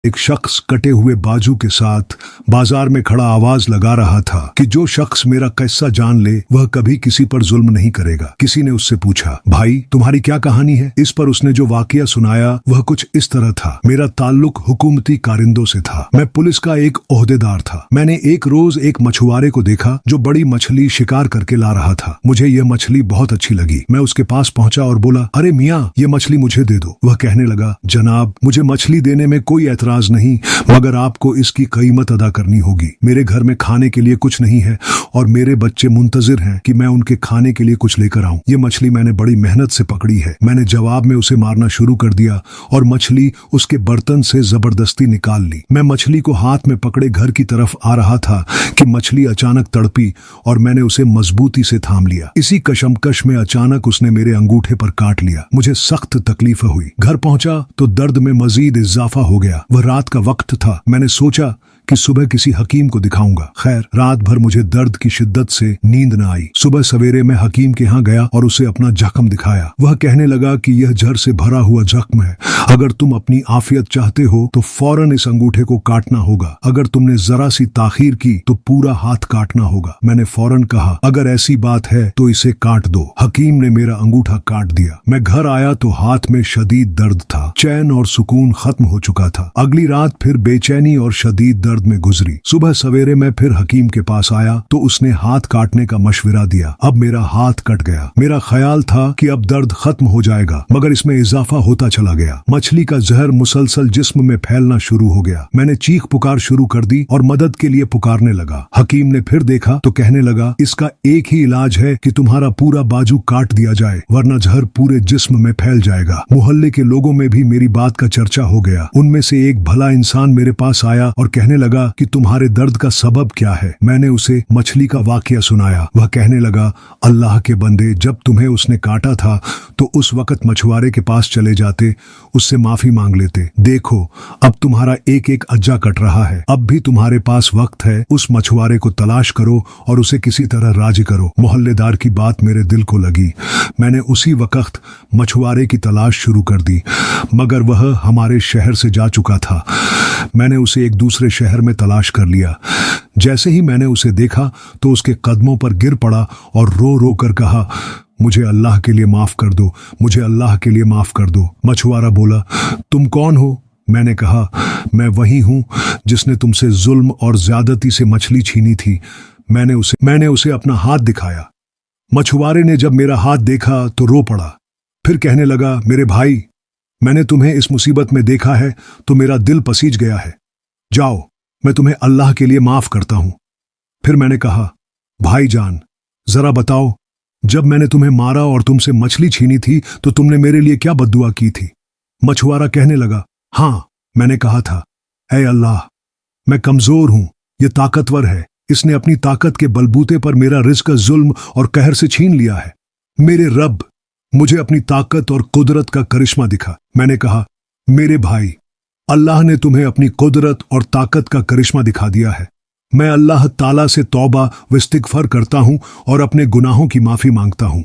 एक शख्स कटे हुए बाजू के साथ बाजार में खड़ा आवाज लगा रहा था कि जो शख्स मेरा किस्सा जान ले वह कभी किसी पर जुल्म नहीं करेगा। किसी ने उससे पूछा, भाई तुम्हारी क्या कहानी है? इस पर उसने जो वाकया सुनाया वह कुछ इस तरह था। मेरा ताल्लुक हुकूमती कारिंदों से था। मैं पुलिस का एक ओहदेदार था। मैंने एक रोज एक मछुआरे को देखा जो बड़ी मछली शिकार करके ला रहा था। मुझे यह मछली बहुत अच्छी लगी। मैं उसके पास पहुंचा और बोला, अरे मियाँ, ये मछली मुझे दे दो। वह कहने लगा, जनाब मुझे मछली देने में कोई एतराज नहीं, मगर आपको इसकी कीमत अदा करनी होगी। मेरे घर में खाने के लिए कुछ नहीं है और मेरे बच्चे मुंतजिर हैं कि मैं उनके खाने के लिए कुछ लेकर आऊं। ये मछली मैंने बड़ी मेहनत से पकड़ी है। मैंने जवाब में उसे मारना शुरू कर दिया और मछली उसके बर्तन से जबरदस्ती निकाल ली। मैं मछली को हाथ में पकड़े घर की तरफ आ रहा था कि मछली अचानक तड़पी और मैंने उसे मजबूती से थाम लिया। इसी कशमकश में अचानक उसने मेरे अंगूठे पर काट लिया। मुझे सख्त तकलीफ हुई। घर पहुंचा तो दर्द में मजीद इजाफा हो गया। वह रात का वक्त था। मैंने सोचा कि सुबह किसी हकीम को दिखाऊंगा। खैर, रात भर मुझे दर्द की शिद्दत से नींद न आई। सुबह सवेरे मैं हकीम के यहाँ गया और उसे अपना जख्म दिखाया। वह कहने लगा कि यह जहर से भरा हुआ जख्म है। अगर तुम अपनी आफियत चाहते हो तो फौरन इस अंगूठे को काटना होगा। अगर तुमने जरा सी ताखीर की तो पूरा हाथ काटना होगा। मैंने फौरन कहा, अगर ऐसी बात है तो इसे काट दो। हकीम ने मेरा अंगूठा काट दिया। मैं घर आया तो हाथ में शदीद दर्द था। चैन और सुकून खत्म हो चुका था। अगली रात फिर बेचैनी और शदीद दर्द में गुजरी। सुबह सवेरे मैं फिर हकीम के पास आया तो उसने हाथ काटने का मशवरा दिया। अब मेरा हाथ कट गया। मेरा ख्याल था कि अब दर्द खत्म हो जाएगा, मगर इसमें इजाफा होता चला गया। मछली का जहर मुसलसल जिस्म में फैलना शुरू हो गया। मैंने चीख पुकार शुरू कर दी और मदद के लिए पुकारने लगा। हकीम ने फिर देखा तो कहने लगा, इसका एक ही इलाज है कि तुम्हारा पूरा बाजू काट दिया जाए, वरना जहर पूरे जिस्म में फैल जाएगा। मोहल्ले के लोगों में भी मेरी बात का चर्चा हो गया। उनमें से एक भला इंसान मेरे पास आया और कहने लगा कि तुम्हारे दर्द का सबब क्या है। मैंने उसे मछली का वाकया सुनाया। वह कहने लगा, अल्लाह के बंदे, जब तुम्हें उसने काटा था तो उस वक्त मछुआरे के पास चले जाते, उससे माफी मांग लेते। देखो अब तुम्हारा एक एक अज्जा कट रहा है। अब भी तुम्हारे पास वक्त है। उस मछुआरे को तलाश करो और उसे किसी तरह राजी करो। मोहल्लेदार की बात मेरे दिल को लगी। मैंने उसी वक्त मछुआरे की तलाश शुरू कर दी, मगर वह हमारे शहर से जा चुका था। मैंने उसे एक दूसरे शहर में तलाश कर लिया। जैसे ही मैंने उसे देखा तो उसके कदमों पर गिर पड़ा और रो रो कर कहा, मुझे अल्लाह के लिए माफ कर दो, मुझे अल्लाह के लिए माफ कर दो। मछुआरा बोला, तुम कौन हो? मैंने कहा, मैं वही हूं जिसने तुमसे जुल्म और ज्यादती से मछली छीनी थी। मैंने उसे अपना हाथ दिखाया। मछुआरे ने जब मेरा हाथ देखा तो रो पड़ा। फिर कहने लगा, मेरे भाई, मैंने तुम्हें इस मुसीबत में देखा है तो मेरा दिल पसीज गया है। जाओ, मैं तुम्हें अल्लाह के लिए माफ करता हूं। फिर मैंने कहा, भाईजान, जरा बताओ, जब मैंने तुम्हें मारा और तुमसे मछली छीनी थी तो तुमने मेरे लिए क्या बद्दुआ की थी? मछुआरा कहने लगा, हाँ, मैंने कहा था, ऐ अल्लाह, मैं कमजोर हूं, ये ताकतवर है। इसने अपनी ताकत के बलबूते पर मेरा रिज़्क जुल्म और कहर से छीन लिया है। मेरे रब, मुझे अपनी ताकत और कुदरत का करिश्मा दिखा। मैंने कहा, मेरे भाई, अल्लाह ने तुम्हें अपनी कुदरत और ताकत का करिश्मा दिखा दिया है। मैं अल्लाह ताला से तौबा व इस्तिग़फ़ार करता हूं और अपने गुनाहों की माफी मांगता हूं।